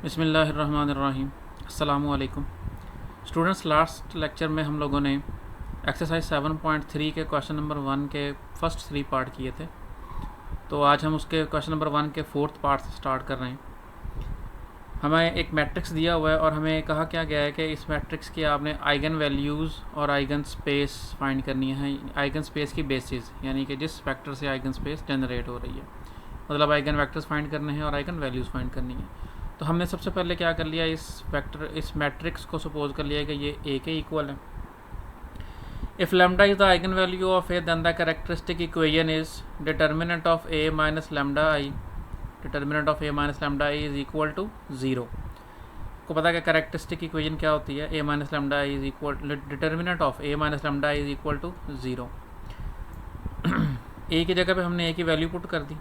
बिस्मिल्लाहिर्रहमानिर्रहीम। अस्सलामु अलैकुम स्टूडेंट्स। लास्ट लेक्चर में हम लोगों ने एक्सरसाइज 7.3 के क्वेश्चन नंबर 1 के फर्स्ट 3 पार्ट किए थे। तो आज हम उसके क्वेश्चन नंबर 1 के फोर्थ पार्ट से स्टार्ट कर रहे हैं। हमें एक मैट्रिक्स दिया हुआ है और हमें कहा क्या गया है कि इस मैट्रिक्स की आपने आइगन वैल्यूज़ और आइगन स्पेस फाइंड करनी है। आइगन स्पेस की बेसिस यानी कि जिस फैक्टर से आइगन स्पेस जनरेट हो रही है, मतलब आइगन वेक्टर्स फाइंड करने हैं और आइगन वैल्यूज़ फाइंड करनी है। तो हमने सबसे पहले क्या कर लिया, इस मैट्रिक्स को सपोज कर लिया कि ये ए के इक्वल है। If lambda is the eigen value of A then the characteristic equation is determinant of A minus lambda I, determinant of A minus lambda I is equal to 0। को पता है कि कैरेक्टरिस्टिक इक्वेशन क्या होती है, A minus lambda I is equal, determinant of A minus lambda I is equal to 0। A की जगह पे हमने ए की वैल्यू पुट कर दी,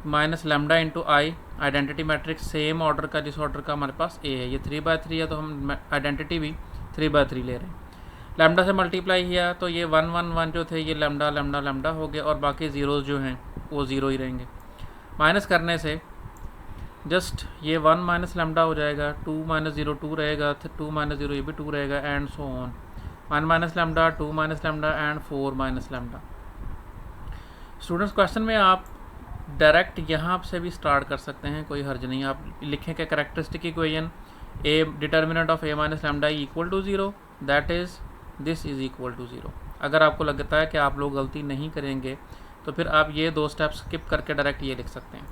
minus lambda into I, identity matrix same order का जिस ऑर्डर का हमारे पास ए है। ये 3/3 है तो हम आइडेंटिटी भी 3/3 ले रहे हैं। लैम्डा से मल्टीप्लाई किया तो ये 1 1 1 जो थे ये लैम्डा लैम्डा लैम्डा हो गया और बाकी ज़ीरोज़ जो हैं वो ज़ीरो ही रहेंगे। माइनस करने से जस्ट ये 1 माइनस लैम्डा हो जाएगा, 2 माइनस 0 2 रहेगा, 2 माइनस 0 ये भी 2 रहेगा, and so on. 1 minus lambda, 2 minus lambda and 4 minus lambda. Students, question में आप डायरेक्ट यहाँ से भी स्टार्ट कर सकते हैं, कोई हर्ज नहीं। आप लिखें कि characteristic equation A determinant of A minus lambda equal to 0, that is this is equal to 0। अगर आपको लगता है कि आप लोग गलती नहीं करेंगे तो फिर आप ये 2 स्टेप्स स्किप करके डायरेक्ट ये लिख सकते हैं।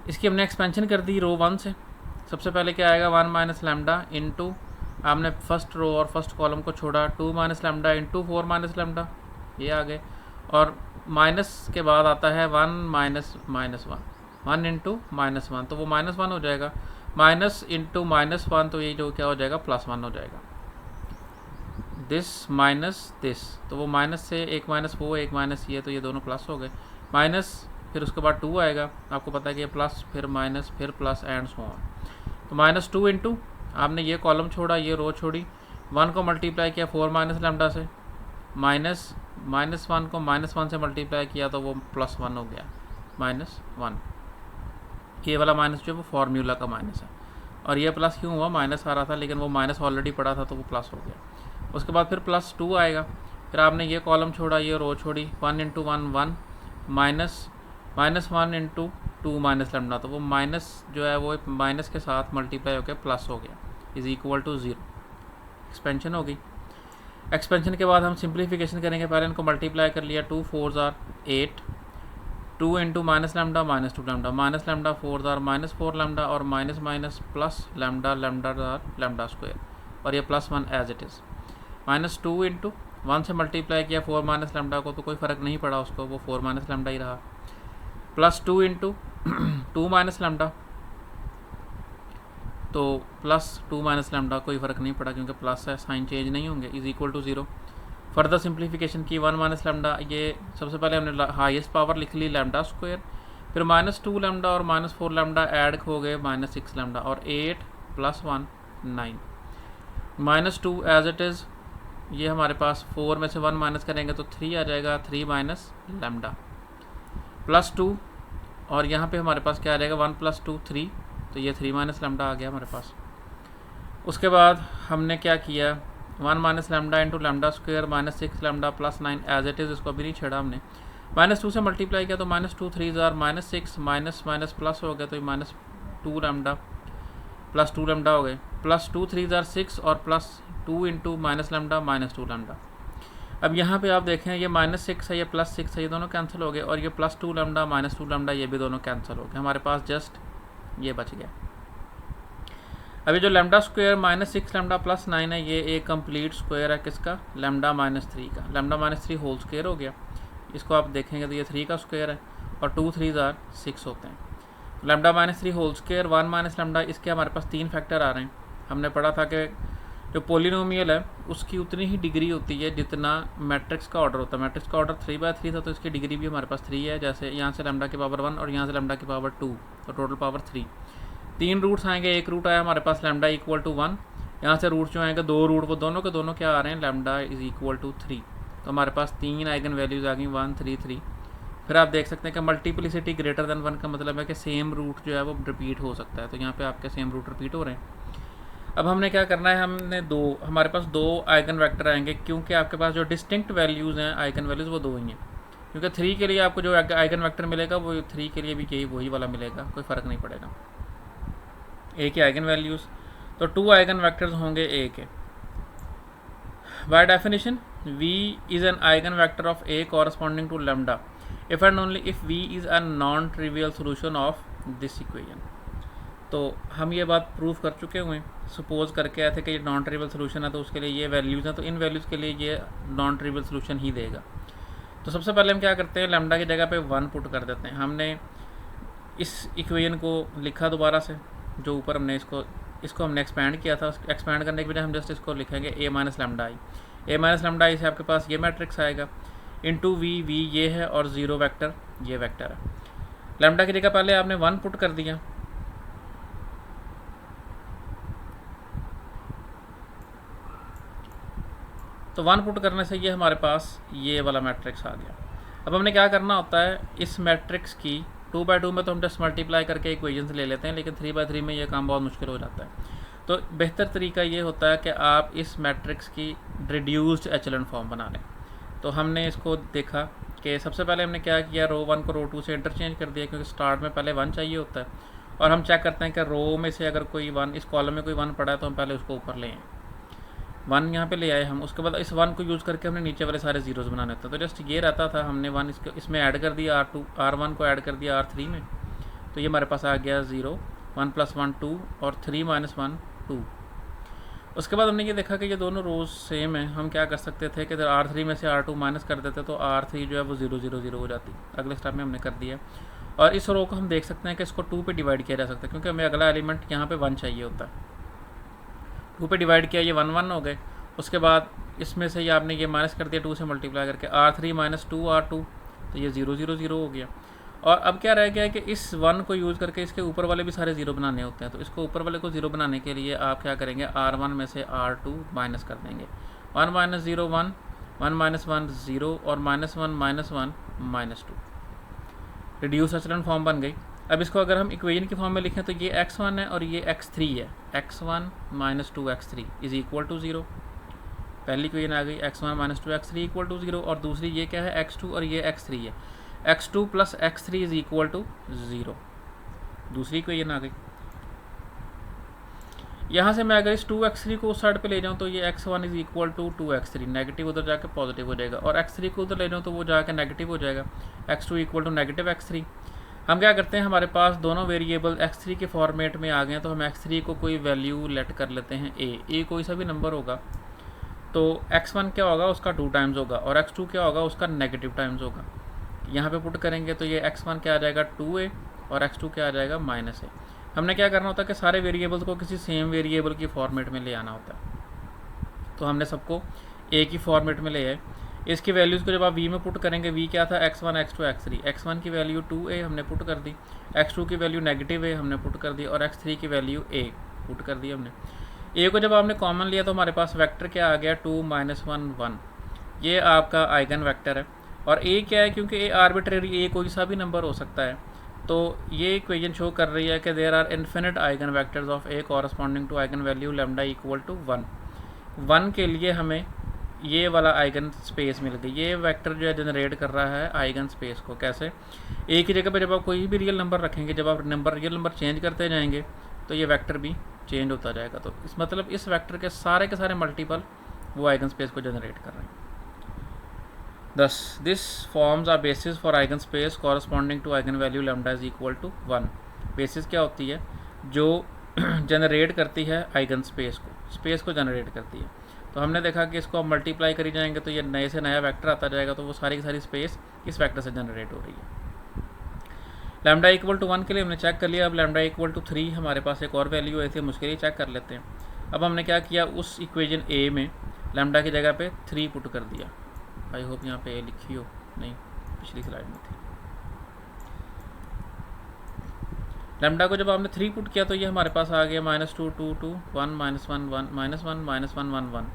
इसकी हमने एक्सपेंशन कर दी रो 1 से। सबसे पहले क्या आएगा, 1 माइनस लैम्डा इंटू, आपने फर्स्ट रो और फर्स्ट कॉलम को छोड़ा, 2 minus lambda into 4 minus lambda, ये आ गए। और माइनस के बाद आता है 1 माइनस माइनस 1, 1 इंटू माइनस 1 तो वो -1 हो जाएगा, माइनस इंटू -1 तो ये जो क्या हो जाएगा +1 हो जाएगा। दिस माइनस दिस, तो वो माइनस से एक माइनस वो एक माइनस ये, तो ये दोनों प्लस हो गए। माइनस फिर उसके बाद 2 आएगा, आपको पता है कि ये प्लस फिर माइनस फिर प्लस एंड सो ऑन। तो -2 इंटू, आपने ये कॉलम छोड़ा ये रो छोड़ी, 1 को मल्टीप्लाई किया 4 माइनस लैम्डा से, -1 को -1 से मल्टीप्लाई किया तो वो +1 हो गया, -1। ये वाला माइनस जो है वो फार्मूला का माइनस है, और ये प्लस क्यों हुआ, माइनस आ रहा था लेकिन वो माइनस ऑलरेडी पड़ा था तो वो प्लस हो गया। उसके बाद फिर +2 आएगा, फिर आपने ये कॉलम छोड़ा ये रो छोड़ी, 1 इंटू 1 1, -1 इंटू 2 माइनस लैम्डा, तो वो माइनस जो है वो माइनस के साथ मल्टीप्लाई होकर प्लस हो गया, इज़ इक्वल टू 0। एक्सपेंशन हो गई। एक्सपेंशन के बाद हम सिंप्लीफिकेशन करेंगे, पहले इनको मल्टीप्लाई कर लिया, 2 4 ज़ार 8, 2 into minus lambda minus 2 lambda, minus lambda 4 ज़ार -4 लैम्डा, और minus minus plus lambda lambda ज़ार लैम्डा स्क्वायर, और ये +1 एज इट इज़। -2 इंटू 1 से मल्टीप्लाई किया 4 माइनस लैम्डा को, तो कोई फ़र्क नहीं पड़ा उसको, वो 4 माइनस लैम्डा ही रहा। +2 इंटू 2 माइनस लैम्डा, तो +2 माइनस लैम्डा कोई फ़र्क नहीं पड़ा क्योंकि प्लस है, साइन चेंज नहीं होंगे, is equal to 0। Further simplification की, 1 माइनस लैम्डा, ये सबसे पहले हमने हाईएस्ट पावर लिख ली लैम्डा स्क्वायर, फिर -2 लैम्डा और -4 लैम्डा ऐड हो गए -6 लैम्डा, और 8 + 1 9, -2 एज इट इज़। ये हमारे पास 4 में से 1 माइनस करेंगे तो 3 आ जाएगा, 3 माइनस लैम्डा, +2, और यहाँ पे हमारे पास क्या आ जाएगा, 1 + 2 3, तो ये 3 माइनस लैम्डा आ गया हमारे पास। उसके बाद हमने क्या किया, 1 minus lambda into lambda square -6 lambda +9 as it is, इसको अभी नहीं छेड़ा हमने। -2 से मल्टीप्लाई किया तो -2 3 ज़ार -6, माइनस माइनस प्लस हो गया तो -2 लैम्डा +2 लैम्डा हो गए, +2 3 ज़ार 6 और +2 इंटू माइनस लैम्डा -2 लैम्डा। अब यहाँ पे आप देखें ये -6 है ये +6 है, ये दोनों कैंसिल हो गए, और ये +2 लैम्डा -2 लैम्डा ये भी दोनों कैंसिल हो गए, हमारे पास जस्ट ये बच गया। अभी जो लैम्डा स्क्वायर -6 लैम्डा +9 है, ये एक कंप्लीट स्क्वायर है किसका, लैम्डा -3 का, लैम्डा -3 होल स्क्वायर हो गया। इसको आप देखेंगे तो ये 3 का स्क्वायर है, और 2 3 ज़ार 6 होते हैं। Lambda -3 whole square 1 minus lambda, इसके हमारे पास 3 फैक्टर आ रहे हैं। हमने पढ़ा था कि जो पोलिनोमियल है उसकी उतनी ही डिग्री होती है जितना मैट्रिक्स का ऑर्डर होता है। मैट्रिक्स का ऑर्डर 3/3 था तो इसकी डिग्री भी हमारे पास 3 है, जैसे यहाँ से लैम्डा की पावर 1 और यहाँ से लैम्डा की पावर 2, तो टोटल पावर 3। 3 रूट्स आएंगे, एक रूट आया हमारे पास लैम्डा इक्वल टू 1, यहाँ से रूट जो आएंगे 2 रूट, वो दोनों के दोनों क्या आ रहे हैं, लैम्डा इज़ इक्वल टू 3। तो हमारे पास 3 आइगन वैल्यूज़ आ गई, 1 3 3, फिर आप देख सकते हैं कि मल्टीप्लिसिटी ग्रेटर देन 1 का मतलब है कि सेम रूट जो है वो रिपीट हो सकता है, तो यहाँ पे आपके सेम रूट रिपीट हो रहे हैं। अब हमने क्या करना है, हमारे पास दो आइगन वेक्टर आएंगे, क्योंकि आपके पास जो डिस्टिंक्ट वैल्यूज़ हैं आइगन वैल्यूज़ वो दो ही हैं, क्योंकि 3 के लिए आपको जो आइगन वेक्टर मिलेगा वो 3 के लिए भी यही वही वाला मिलेगा, कोई फ़र्क नहीं पड़ेगा, एक ही आइगन वैल्यूज़। तो 2 आइगन वेक्टर्स होंगे ए के। By definition V is an eigenvector of A corresponding to lambda if and only if V is a non-trivial solution of this equation। तो हम ये बात प्रूव कर चुके हुए हैं, सपोज करके आए थे कि ये नॉन ट्रिवियल सोल्यूशन है, तो उसके लिए ये वैल्यूज़ हैं, तो इन वैल्यूज़ के लिए ये नॉन ट्रिवियल सोल्यूशन ही देगा। तो सबसे पहले हम क्या करते हैं, लैम्डा की जगह पे 1 पुट कर देते हैं। हमने इस इक्वेशन को लिखा दोबारा से, जो ऊपर हमने इसको हमने एक्सपैंड किया था, एक्सपैंड करने के बजाय हम जस्ट इसको लिखेंगे a minus lambda I. a minus lambda I से आपके पास ये मैट्रिक्स आएगा, इंटू वी ये है और 0 वेक्टर ये वेक्टर है। लैम्डा की जगह पहले आपने 1 पुट कर दिया, तो 1 पुट करने से ये हमारे पास ये वाला मैट्रिक्स आ गया। अब हमने क्या करना होता है, इस मैट्रिक्स की 2/2 में तो हम जस्ट मल्टीप्लाई करके इक्वेशंस ले लेते हैं, लेकिन 3/3 में ये काम बहुत मुश्किल हो जाता है। तो बेहतर तरीका ये होता है कि आप इस मैट्रिक्स की रिड्यूस्ड एचेलॉन फॉर्म बना लें। तो हमने इसको देखा कि सबसे पहले हमने क्या किया, रो 1 को रो 2 से इंटरचेंज कर दिया, क्योंकि स्टार्ट में पहले 1 चाहिए होता है, और हम चेक करते हैं कि रो में से अगर कोई 1, इस कॉलम में कोई 1 पड़ा है तो हम पहले उसको ऊपर ले आए, 1 यहाँ पे ले आए हम। उसके बाद इस 1 को यूज़ करके हमने नीचे वाले सारे जीरोज़ बनाने थे, तो जस्ट ये रहता था, हमने 1 इसमें ऐड कर दिया, R1 को ऐड कर दिया R3 में, तो ये हमारे पास आ गया 0, 1 + 1 2 और 3 - 1 2। उसके बाद हमने ये देखा कि ये दोनों रोज़ सेम है, हम क्या कर सकते थे कि R3 में से R2 माइनस कर देते तो R3 जो है वो 0 0 0 हो जाती। अगले स्टेप में हमने कर दिया, और इस रो को हम देख सकते हैं कि इसको 2 पे डिवाइड किया जा सकता है, क्योंकि हमें अगला एलिमेंट यहाँ पे 1 चाहिए होता है। 2 पे डिवाइड किया, ये 1 1 हो गए। उसके बाद इसमें से ये आपने ये माइनस कर दिया 2 से मल्टीप्लाई करके, R3 - 2 R2, तो ये 0 0 0 हो गया। और अब क्या रह गया है कि इस 1 को यूज़ करके इसके ऊपर वाले भी सारे 0 बनाने होते हैं, तो इसको ऊपर वाले को 0 बनाने के लिए आप क्या करेंगे, R1 में से R2 माइनस कर देंगे, 1 - 0 1, 1 - 1 0 और -1 - 1 -2। रिड्यूस एचेलॉन फॉर्म बन गई। अब इसको अगर हम इक्वेशन की फॉर्म में लिखें तो ये x1 है और ये x3 है, x1 - 2 x3 is equal to 0। पहली इक्वेशन आ गई, x1 - 2 x3 इक्वल टू 0, और दूसरी ये क्या है, x2 और ये x3 है, x2 + x3 is equal to 0। दूसरी इक्वेशन आ गई। यहाँ से मैं अगर इस 2x3 को उस साइड पे ले जाऊँ तो ये x1 is equal to 2x3, negative उधर जाके पॉजिटिव हो जाएगा, और x3 को उधर ले जाऊँ तो वो जाके नेगेटिव हो जाएगा, x2 equal to negative x3। हम क्या करते हैं, हमारे पास दोनों वेरिएबल x3 के फॉर्मेट में आ गए हैं, तो हम x3 को कोई वैल्यू लेट कर लेते हैं a कोई सा भी नंबर होगा, तो x1 क्या होगा, उसका 2 टाइम्स होगा, और x2 क्या होगा, उसका नेगेटिव टाइम्स होगा। यहाँ पे पुट करेंगे तो ये x1 क्या आ जाएगा 2a, और x2 क्या आ जाएगा -a। हमने क्या करना होता है कि सारे वेरिएबल्स को किसी सेम वेरिएबल की फॉर्मेट में ले आना होता है, तो हमने सबको a की फॉर्मेट में ले आए। इसकी वैल्यूज़ को जब आप v में पुट करेंगे, v क्या था, x1 x2 x3, x1 की वैल्यू 2a हमने पुट कर दी, x2 की वैल्यू -a हमने पुट कर दी, और x3 की वैल्यू a पुट कर दी हमने। a को जब आपने कॉमन लिया तो हमारे पास वेक्टर क्या आ गया, 2 - 1 1, ये आपका आइगन वेक्टर है। और a क्या है, क्योंकि a आर्बिट्रेरी a कोई सा भी नंबर हो सकता है, तो ये इक्वेशन शो कर रही है कि there are infinite eigen vectors of a corresponding to eigen value lambda equal to 1। 1 के लिए हमें ये वाला आइगन स्पेस मिल गई, ये वेक्टर जो है जनरेट कर रहा है आइगन स्पेस को। कैसे, a की जगह पे जब आप कोई भी रियल नंबर रखेंगे, जब आप रियल नंबर चेंज करते जाएंगे तो ये वेक्टर भी चेंज होता जाएगा, तो इस मतलब इस वेक्टर के सारे मल्टीपल वो आइगन स्पेस को जनरेट कर रहे हैं। Thus, this forms a basis for eigenspace corresponding to eigenvalue lambda is equal to 1। Basis क्या होती है, जो जनरेट करती है आइगन स्पेस को जनरेट करती है। तो हमने देखा कि इसको अब मल्टीप्लाई करी जाएंगे तो ये नए से नया वेक्टर आता जाएगा, तो वो सारी की सारी स्पेस इस वेक्टर से जनरेट हो रही है। लैम्डा इक्वल टू 1 के लिए हमने चेक कर लिया। अब लैम्डा इक्वल टू 3 हमारे पास एक और वैल्यू आई थी, हम उसके लिए चेक कर लेते हैं। अब हमने क्या किया, उस इक्वेशन a में लैम्डा की जगह पे 3 पुट कर दिया। आई होप यहाँ पे लिखी हो, नहीं पिछली स्लाइड में थी। लैम्डा को जब आपने 3 पुट किया तो ये हमारे पास आ गया -2 2 2 1 -1 1 -1 -1 1 1 1।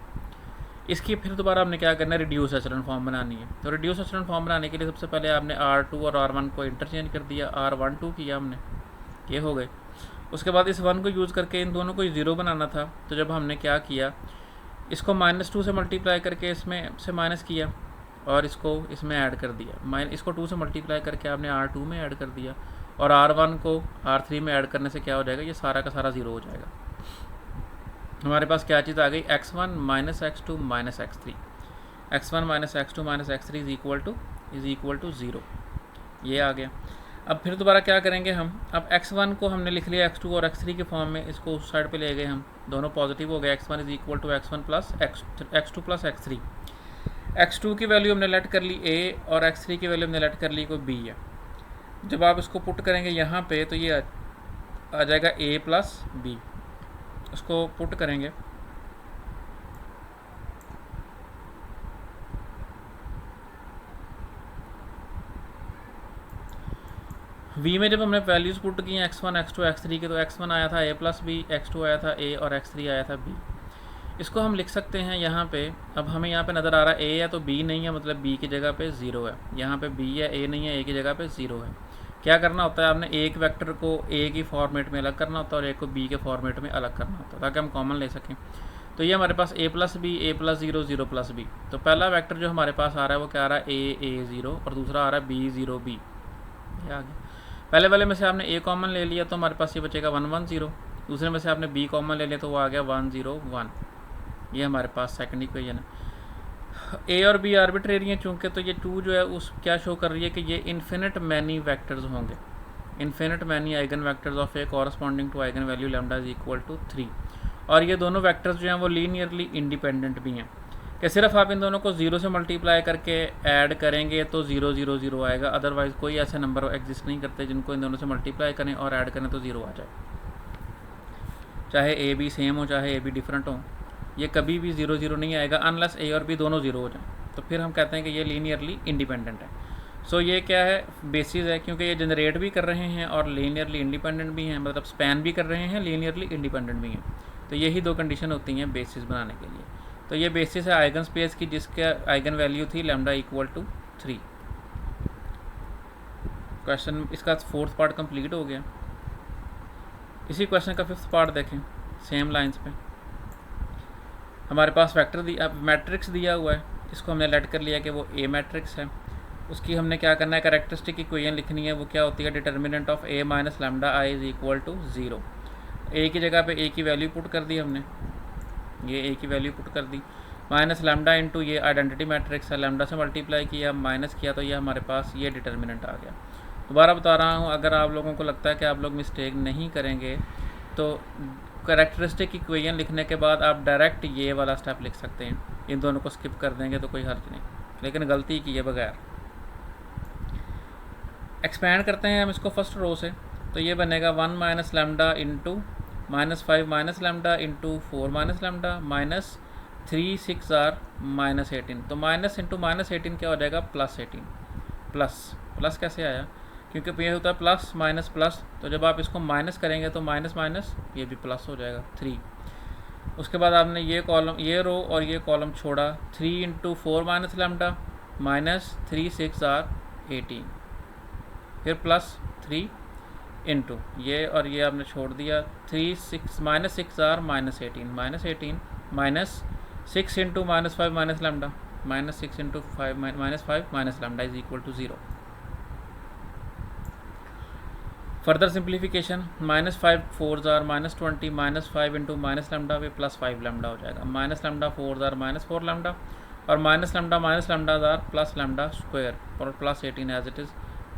इसकी फिर दोबारा हमने क्या करना है, रिड्यूस एचेलॉन फॉर्म बनानी है। तो रिड्यूस एचेलॉन फॉर्म बनाने के लिए सबसे पहले आपने R2 और R1 को इंटरचेंज कर दिया, R12 किया हमने, ये हो गए। उसके बाद इस 1 को यूज़ करके इन दोनों को 0 बनाना था, तो जब हमने क्या किया, इसको -2 से मल्टीप्लाई करके इसमें से माइनस किया और इसको इसमें ऐड कर दिया। इसको 2 से मल्टीप्लाई करके आपने R2 में ऐड कर दिया और R1 को R3 में ऐड करने से क्या हो जाएगा, ये सारा का सारा 0 हो जाएगा। हमारे पास क्या चीज़ आ गई, x1 - x2 - x3, x1 - x2 - x3 is equal to 0, ये आ गया। अब फिर दोबारा क्या करेंगे हम, अब x1 को हमने लिख लिया x2 और x3 के फॉर्म में, इसको उस साइड पे ले गए हम, दोनों पॉजिटिव हो गए, x1 is equal to x1 plus x2 plus x3। x2 की वैल्यू हमने लेट कर ली a और x3 की वैल्यू हमने लेट कर ली कोई b है। जब आप इसको पुट करेंगे यहाँ पे तो ये आ जाएगा a प्लस b, उसको पुट करेंगे v में। जब हमने वैल्यूज़ पुट की हैं x1 x2 x3 के, तो x1 आया था a प्लस b, x2 आया था a और x3 आया था b। इसको हम लिख सकते हैं यहाँ पे, अब हमें यहाँ पे नज़र आ रहा है a है तो b नहीं है, मतलब b की जगह पे 0 है, यहाँ पे b है a नहीं है, a की जगह पे 0 है। क्या करना होता है, आपने एक वेक्टर को a की फॉर्मेट में अलग करना होता है और एक को b के फॉर्मेट में अलग करना होता है ताकि हम कॉमन ले सकें। तो ये हमारे पास a plus b, a plus 0, 0 plus b। तो पहला वेक्टर जो हमारे पास आ रहा है वो क्या आ रहा है, a 0 और दूसरा आ रहा है b 0 b, ये आ गया। पहले वाले में से आपने a कॉमन ले लिया तो हमारे पास ये बचेगा 1 1 0, दूसरे में से आपने b कॉमन ले लिया तो वो आ गया 1 0 1, ये हमारे पास सेकंड इक्वेशन है। a और b आर्बिट्रेरी हैं चूँकि, तो ये 2 जो है उस क्या शो कर रही है कि ये इन्फिनिट मैनी वेक्टर्स होंगे, infinite many eigen vectors of A corresponding to eigen value lambda is equal to 3। और ये दोनों वेक्टर्स जो हैं वो लीनियरली इंडिपेंडेंट भी हैं, कि सिर्फ आप इन दोनों को 0 से मल्टीप्लाई करके ऐड करेंगे तो 0 0 0 आएगा, अदरवाइज़ कोई ऐसे नंबर एग्जिस्ट नहीं करते जिनको इन दोनों से मल्टीप्लाई करें और ऐड करें तो 0 आ जाए, चाहे ए बी सेम हो चाहे ए बी डिफरेंट हो, ये कभी भी 0 0 नहीं आएगा अनलेस ए और बी दोनों 0 हो जाएं, तो फिर हम कहते हैं कि ये लीनियरली इंडिपेंडेंट है। सो ये क्या है, बेसिस है, क्योंकि ये जनरेट भी कर रहे हैं और लीनियरली इंडिपेंडेंट भी हैं, मतलब स्पैन भी कर रहे हैं, लीनियरली इंडिपेंडेंट भी हैं। तो यही दो कंडीशन होती हैं बेसिस बनाने के लिए। तो ये बेसिस है आइगन स्पेस की जिसका आइगन वैल्यू थी लैम्डा इक्वल टू 3। क्वेश्चन इसका 4th पार्ट कंप्लीट हो गया। इसी क्वेश्चन का 5th पार्ट देखें, सेम लाइंस पे हमारे पास वेक्टर मैट्रिक्स दिया हुआ है, इसको हमने लेट कर लिया कि वो ए मैट्रिक्स है। उसकी हमने क्या करना है, कैरेक्टरिस्टिक इक्वेशन लिखनी है, वो क्या होती है, determinant of a minus lambda I is equal to 0। A की जगह पे a की वैल्यू पुट कर दी हमने, ये a की वैल्यू पुट कर दी, माइनस लैम्डा इंटू ये आइडेंटिटी मैट्रिक्स है, लैम्डा से मल्टीप्लाई किया माइनस किया तो ये हमारे पास ये डिटर्मिनेंट आ गया। दोबारा बता रहा हूँ, अगर आप लोगों को लगता है कि आप लोग मिस्टेक नहीं करेंगे तो कैरेक्टरिस्टिक इक्वेशन लिखने के बाद आप डायरेक्ट ये वाला स्टेप लिख सकते हैं, इन दोनों को स्किप कर देंगे तो कोई हर्ज नहीं, लेकिन गलती की है बगैर। एक्सपैंड करते हैं हम इसको फर्स्ट रो से, तो ये बनेगा 1 minus lambda into -5 minus lambda into 4 minus lambda minus 3 6 are minus 18। तो माइनस इंटू माइनस 18 क्या हो जाएगा, +18। प्लस कैसे आया, क्योंकि ये होता है प्लस माइनस प्लस, तो जब आप इसको माइनस करेंगे तो माइनस माइनस ये भी प्लस हो जाएगा 3। उसके बाद आपने ये कॉलम, ये रो और ये कॉलम छोड़ा, 3 into 4 minus lambda minus 3 6 are 18, फिर +3 इंटू ये और ये आपने छोड़ दिया, 3 6 minus 6 are minus 18 minus 6 into -5 minus lambda minus 6 into 5 minus 5 minus lambda is equal to 0। Further simplification, -5 4 are -20 -5 into minus lambda पे +5 लैम्डा हो जाएगा, माइनस लैम्डा 4 आर -4 लैम्डा और minus lambda are plus lambda square और +18 as it is,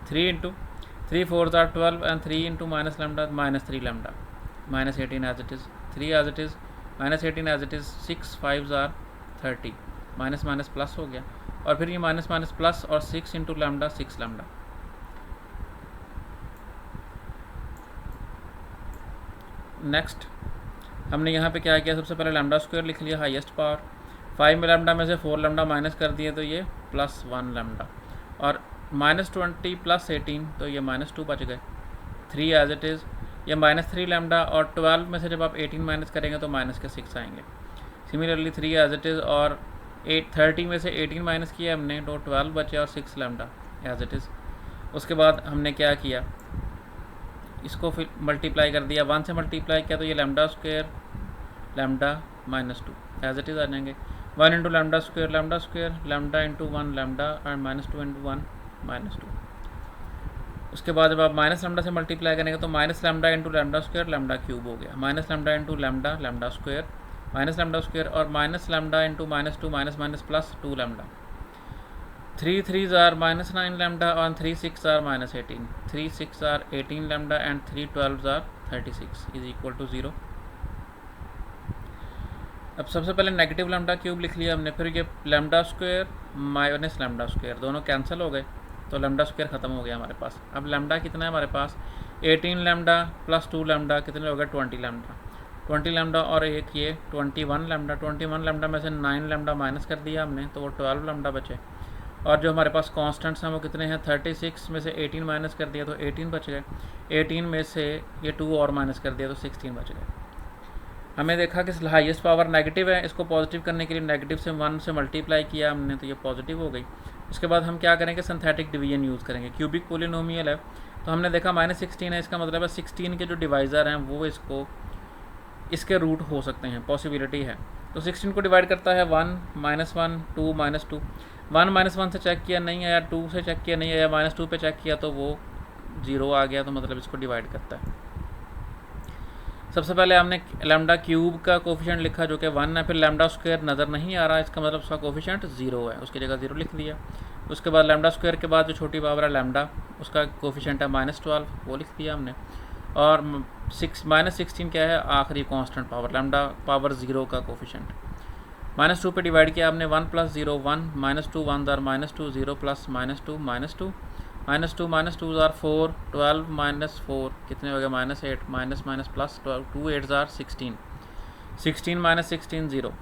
3 into 3 4 are 12 and 3 into minus lambda -3 lambda -18 as it is, 3 as it is -18 as it is, 6 5 are 30, minus minus plus हो गया और फिर ये minus minus plus और 6 into lambda 6 lambda. Next हमने यहाँ पे क्या किया, सबसे पहले लैम्डा स्क्वायर लिख लिया हाईएस्ट पावर, 5 में लैम्डा में से 4 लैम्डा माइनस कर दिए तो ये +1 लैम्डा और -20 +18 तो ये -2 बच गए, 3 एज इट इज़, ये -3 लैम्डा और 12 में से जब आप 18 माइनस करेंगे तो -6 आएंगे। सिमिलरली 3 एज इट इज़ और 30 में से 18 माइनस किया हमने तो 12 बचे और 6 लैम्डा एज इट इज़। उसके बाद हमने क्या किया, इसको फिर मल्टीप्लाई कर दिया, 1 से मल्टीप्लाई किया तो ये lambda square lambda minus 2 as it is आ जाएंगे। 1 into lambda square lambda into 1 lambda and -2 into 1 -2। उसके बाद जब आप माइनस लैम्डा से मल्टीप्लाई करेंगे तो minus lambda into lambda square lambda cube हो गया, minus lambda into lambda lambda square minus lambda square और minus lambda into -2 minus plus 2 lambda. 3 3s are -9 lambda and 3 6 are -18, 3 6 are 18 lambda and 3 12s are 36 is equal to 0। अब सबसे पहले negative lambda cube लिख लिया हमने, फिर ये lambda square minus lambda square दोनों कैंसिल हो गए तो लैम्डा स्क्वायर ख़त्म हो गया हमारे पास। अब लैम्डा कितना है हमारे पास, 18 लैम्डा प्लस 2 लैम्डा कितने हो गए 20 लैम्डा, 20 लैम्डा और एक ये 21 लैम्डा। 21 लैम्डा में से 9 लैम्डा माइनस कर दिया हमने तो वो 12 लैम्डा बचे। और जो हमारे पास कांस्टेंट्स हैं वो कितने हैं, 36 में से 18 माइनस कर दिया तो 18 बच गए, 18 में से ये 2 और माइनस कर दिया तो 16 बच गए। हमने देखा कि हाईएस्ट पावर नेगेटिव है, इसको पॉजिटिव करने के लिए नेगेटिव से 1 से मल्टीप्लाई किया हमने तो ये पॉजिटिव हो गई। उसके बाद हम क्या करेंगे, सिंथेटिक डिवीजन यूज़ करेंगे। क्यूबिक पोलिनोमियल है तो हमने देखा -16 है, इसका मतलब है 16 के जो डिवाइज़र हैं वो इसके रूट हो सकते हैं, पॉसिबिलिटी है। तो 16 को डिवाइड करता है 1 -1 2 -2। 1 -1 से चेक किया नहीं आया, 2 से चेक किया नहीं आया, -2 पे चेक किया तो वो 0 आ गया, तो मतलब इसको डिवाइड करता है। सबसे पहले हमने लैम्डा क्यूब का कोफिशिएंट लिखा जो कि 1 है, फिर लैम्डा स्क्वायर नज़र नहीं आ रहा, इसका मतलब उसका कोफिशिएंट 0 है, उसकी जगह 0 लिख दिया। उसके बाद लैम्डा स्क्वायर के बाद जो छोटी पावर है लैम्डा, उसका कोफिशिएंट है -12, वो लिख दिया हमने। और -16 क्या है, आखिरी कांस्टेंट पावर लैम्डा पावर 0 का कोफिशिएंट। -2 पे डिवाइड किया आपने, 1 + 0 1 -2 1 आर -2 0 + -2 -2 -2 -2 आर 4 12 -4 कितने हो गए -8 माइनस प्लस 12 2 8 आर 16 16 -16 0,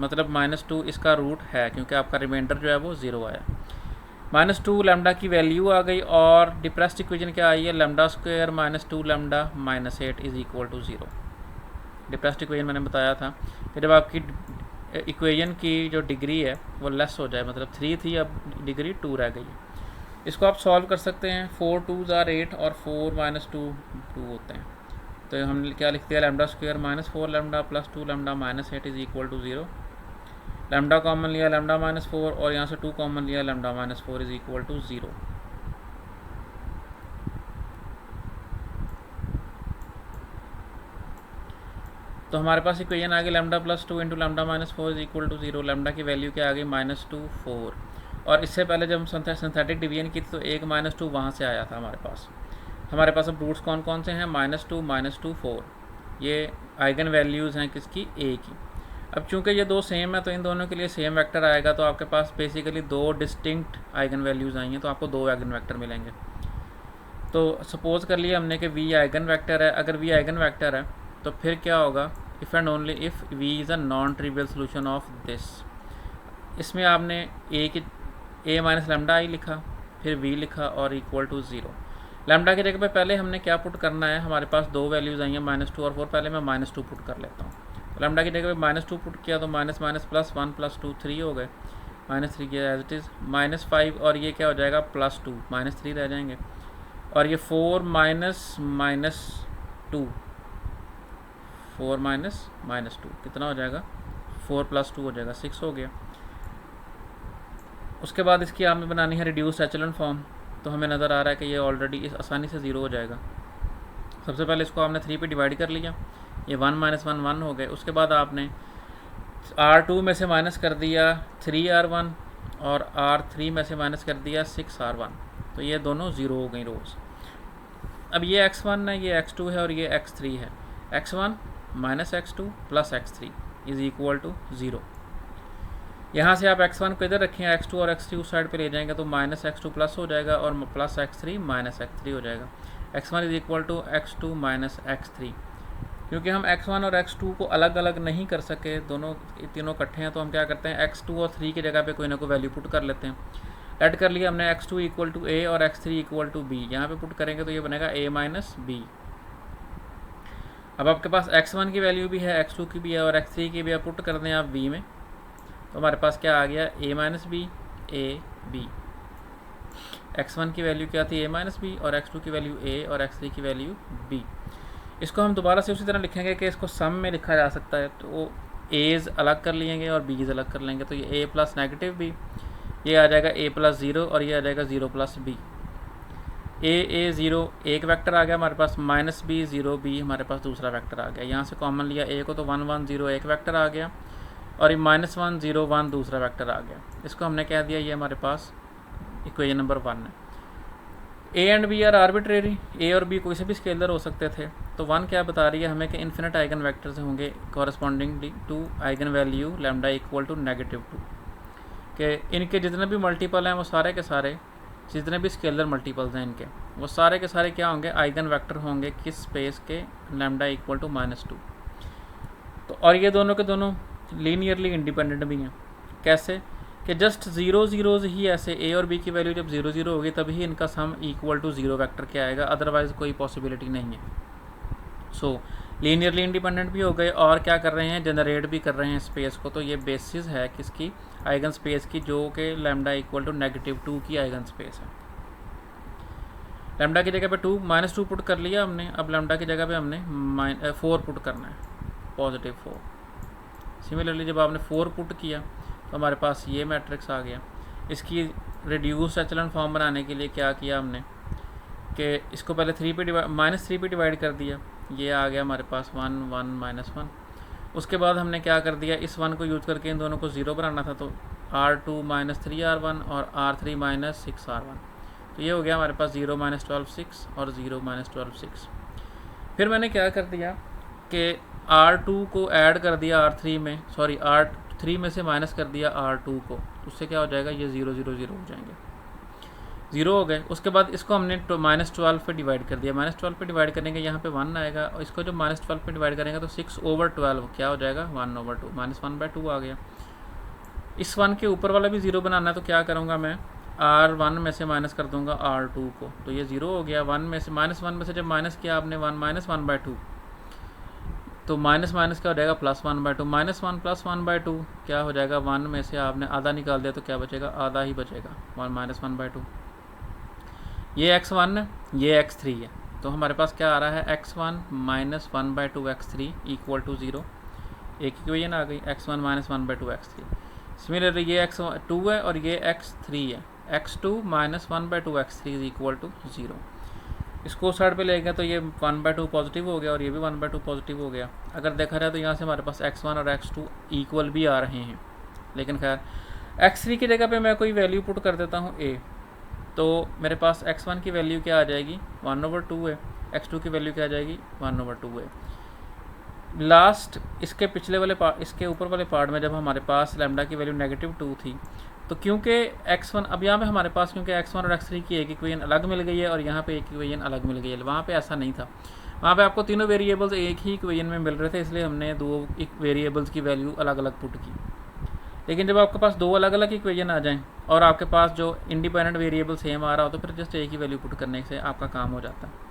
मतलब -2 इसका रूट है क्योंकि आपका रिमाइंडर जो है वो 0 आया। -2 लैम्डा की वैल्यू आ गई और डिप्रेस्ड इक्वेशन क्या आई है, lambda square -2 lambda -8 is equal to 0। Depressed equation मैंने बताया था कि जब आपकी इक्वेशन की जो डिग्री है वो लेस हो जाए, मतलब 3 थी अब डिग्री 2 रह गई है। इसको आप सॉल्व कर सकते हैं, 4 2s are 8 और 4 -2 2 होते हैं, तो हम क्या लिखते हैं, lambda square -4 lambda plus 2 lambda -8 is equal to 0। Lambda common लिया लैम्डा -4 और यहाँ से 2 कॉमन लिया लैम्डा -4 इज इक्वल टू 0। तो हमारे पास इक्वेशन आ गई lambda + 2 into lambda -4 is equal to 0। Lambda की वैल्यू क्या आ गई -2 4, और इससे पहले जब हम सिंथेटिक डिवीजन की थी तो एक -2 वहाँ से आया था हमारे पास। हमारे पास अब रूट्स कौन कौन से हैं, -2 4, ये आइगन वैल्यूज़ हैं किसकी, ए की। अब चूंकि ये दो सेम है तो इन दोनों के लिए सेम वेक्टर आएगा, तो आपके पास बेसिकली 2 डिस्टिंक्ट आइगन वैल्यूज़ आई हैं, तो आपको 2 आइगन वेक्टर मिलेंगे। तो सपोज़ कर लिया हमने कि वी आइगन वेक्टर है, अगर वी आइगन वेक्टर है तो फिर क्या होगा, if and only if V is a non trivial solution of this. इसमें आपने ए माइनस लैम्डा आई लिखा, फिर वी लिखा और इक्वल टू 0। लैम्डा की जगह पे पहले हमने क्या पुट करना है, हमारे पास 2 वैल्यूज़ आई हैं -2 और 4, पहले मैं -2 पुट कर लेता हूँ। तो लैम्डा की जगह पे -2 पुट किया तो माइनस प्लस 1 + 2 3 हो गए, -3 किया एज इट इज़, -5 और ये क्या हो जाएगा +2 -3 रह जाएंगे, और ये 4 -2 4 -2 कितना हो जाएगा, 4 + 2 हो जाएगा 6 हो गया। उसके बाद इसकी हमें बनानी है रिड्यूस्ड एचेलॉन फॉर्म, तो हमें नज़र आ रहा है कि ये ऑलरेडी इस आसानी से 0 हो जाएगा। सबसे पहले इसको आपने 3 पे डिवाइड कर लिया, ये 1 - 1 1 हो गए। उसके बाद आपने R2 में से माइनस कर दिया 3R1 और R3 में से माइनस कर दिया 6R1, तो ये दोनों 0 हो गई रोज़। अब ये x1 है, ये x2 है और ये x3 है, x1 - x2 + x3 is equal to 0। यहाँ से आप x1 को इधर रखें, x2 और x3 उस साइड पे ले जाएंगे तो -x2 प्लस हो जाएगा और +x3 -x3 हो जाएगा। x1 is equal to x2 - x3। क्योंकि हम x1 और x2 को अलग अलग नहीं कर सके, दोनों तीनों इकट्ठे हैं, तो हम क्या करते हैं x2 और 3 की जगह पे कोई ना कोई वैल्यू पुट कर लेते हैं। ऐड कर लिया हमने, x2 = a और x3 = b, यहाँ पे पुट करेंगे तो ये बनेगा a - b। अब आपके पास x1 की वैल्यू भी है, x2 की भी है और x3 की भी है, पुट कर दें आप v में, तो हमारे पास क्या आ गया, a minus B A B. x1 की वैल्यू क्या थी, a माइनस बी, और x2 की वैल्यू a और x3 की वैल्यू b। इसको हम दोबारा से उसी तरह लिखेंगे कि इसको सम में लिखा जा सकता है, तो a's अलग कर लेंगे और b's अलग कर लेंगे, तो ये a प्लस नेगेटिव b, ये आ जाएगा a प्लस 0 और ये आ जाएगा 0 प्लस b। a 0 एक वेक्टर आ गया हमारे पास, माइनस b 0 b हमारे पास दूसरा वेक्टर आ गया। यहाँ से कॉमन लिया a को तो 1 1 0 एक वेक्टर आ गया, और ये माइनस 1 0 1 दूसरा वेक्टर आ गया। इसको हमने कह दिया ये हमारे पास इक्वेशन नंबर 1 है। a and b are arbitrary, a और b कोई से भी स्केलर हो सकते थे। तो 1 क्या बता रही है हमें कि इन्फिनिट आइगन वेक्टर्स होंगे correspondingly to eigen value lambda equal to -2, कि इनके जितने भी मल्टीपल हैं वो सारे के सारे, जितने भी स्केलर मल्टीपल्स हैं इनके, वो सारे के सारे क्या होंगे, आइगन वेक्टर होंगे किस स्पेस के, लैम्डा इक्वल टू -2। तो और ये दोनों के दोनों लीनियरली इंडिपेंडेंट भी हैं। कैसे कि जस्ट 0 0 ही ऐसे a और b की वैल्यू जब 0 0 होगी तभी इनका सम इक्वल टू 0 वेक्टर के आएगा, अदरवाइज कोई पॉसिबिलिटी नहीं है। सो लीनियरली इंडिपेंडेंट भी हो गए और क्या कर रहे हैं, जनरेट भी कर रहे हैं स्पेस को। तो ये बेसिस है किसकी, आइगन स्पेस की, जो कि लैम्डा इक्वल टू -2 की आइगन स्पेस है। लैम्डा की जगह पे -2 पुट कर लिया हमने, अब लैम्डा की जगह पे हमने 4 पुट करना है, पॉजिटिव 4। सिमिलरली जब आपने 4 पुट किया तो हमारे पास ये मैट्रिक्स आ गया। इसकी रिड्यूस एचलन फॉर्म बनाने के लिए क्या किया हमने कि इसको पहले -3 पे डिवाइड कर दिया, ये आ गया हमारे पास 1 1 -1। उसके बाद हमने क्या कर दिया, इस 1 को यूज़ करके इन दोनों को 0 बनाना था, तो R2 -3R1 और R3 -6R1। तो ये हो गया हमारे पास 0 -12 6 और 0 -12 6। फिर मैंने क्या कर दिया कि R2 को ऐड कर दिया R3 में, सॉरी R3 में से माइनस कर दिया R2 को, उससे क्या हो जाएगा, ये 0 0 0 हो जाएंगे, 0 हो गए। उसके बाद इसको हमने -12 पे डिवाइड कर दिया, -12 पे डिवाइड करेंगे यहाँ पे 1 आएगा, और इसको जब -12 पे डिवाइड करेंगे तो 6/12 क्या हो जाएगा, 1/2 -1/2 आ गया। इस 1 के ऊपर वाला भी 0 बनाना है, तो क्या करूँगा मैं, R1 में से माइनस कर दूंगा R2 को, तो ये 0 हो गया। 1 में से -1 में से जब माइनस किया आपने 1 -1/2, तो माइनस माइनस क्या हो जाएगा, +1/2, -1 + 1/2 क्या हो जाएगा, 1 में से आपने आधा निकाल दिया तो क्या बचेगा, आधा ही बचेगा, 1 ये x1 है, ये x3 है। तो हमारे पास क्या आ रहा है, x1 -1/2 x3 इक्वल टू 0। एक इक्वेशन आ गई, x1 -1/2 x3। सिमिलरली ये x2 है और ये x3 है, x2 -1/2 x3 is equal to 0। इसको साइड पे ले गए तो ये 1/2 पॉजिटिव हो गया और ये भी 1/2 पॉजिटिव हो गया। अगर देखा जाए तो यहाँ से हमारे पास x1 और x2 इक्वल भी आ रहे हैं, लेकिन खैर x3 की जगह पे मैं कोई वैल्यू पुट कर देता हूँ a, तो मेरे पास x1 की वैल्यू क्या आ जाएगी, 1/2 है, x2 की वैल्यू क्या आ जाएगी, 1/2 है। लास्ट इसके पिछले वाले पार्ट, इसके ऊपर वाले पार्ट में जब हमारे पास लैम्डा की वैल्यू -2 थी, तो क्योंकि x1, अब यहाँ पे हमारे पास क्योंकि x1 और x3 की एक इक्वेशन अलग मिल गई है और यहाँ पे एक इक्वेशन अलग मिल गई है, वहाँ पे ऐसा नहीं था। वहाँ पे आपको तीनों वेरिएबल्स एक ही इक्वेशन में मिल रहे थे, इसलिए हमने दो वेरिएबल्स की वैल्यू अलग अलग पुट की। लेकिन जब आपके पास दो अलग अलग इक्वेशन आ जाएँ और आपके पास जो इंडिपेंडेंट वेरिएबल सेम आ रहा हो, तो फिर जस्ट एक ही वैल्यू पुट करने से आपका काम हो जाता है।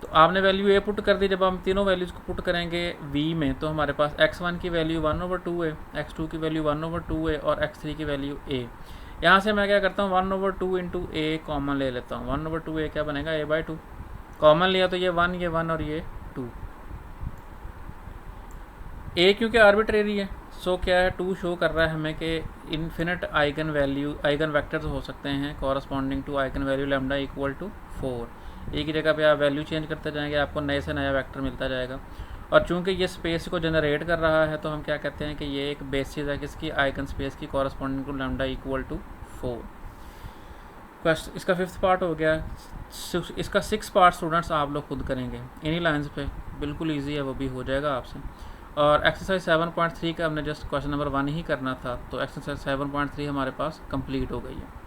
तो आपने वैल्यू ए पुट कर दी, जब हम तीनों वैल्यूज़ को पुट करेंगे v में, तो हमारे पास x1 की वैल्यू 1/2 है, x2 की वैल्यू 1/2 है और x3 की वैल्यू a। यहाँ से मैं क्या करता हूँ, 1/2 इंटू a कॉमन ले लेता हूँ। 1/2 a क्या बनेगा, a/2 कॉमन लिया तो ये 1 और ये 2। a क्योंकि आर्बिट्रेरी है, सो क्या है, 2 शो कर रहा है हमें कि इन्फिनिट आइगन वेक्टर्स हो सकते हैं corresponding to eigen value lambda equal to 4। एक ही जगह पे आप वैल्यू चेंज करते जाएंगे, आपको नए से नया वेक्टर मिलता जाएगा। और चूंकि ये स्पेस को जनरेट कर रहा है, तो हम क्या कहते हैं कि ये एक बेसिस है किसकी, आइगन स्पेस की, corresponding to lambda equal to 4। इसका 5th पार्ट हो गया। इसका 6 पार्ट स्टूडेंट्स आप लोग खुद करेंगे इन्हीं लाइन्स पे, बिल्कुल ईजी है, वो भी हो जाएगा आपसे। और एक्सरसाइज 7.3 का हमने जस्ट क्वेश्चन नंबर 1 ही करना था, तो एक्सरसाइज 7.3 हमारे पास कंप्लीट हो गई है।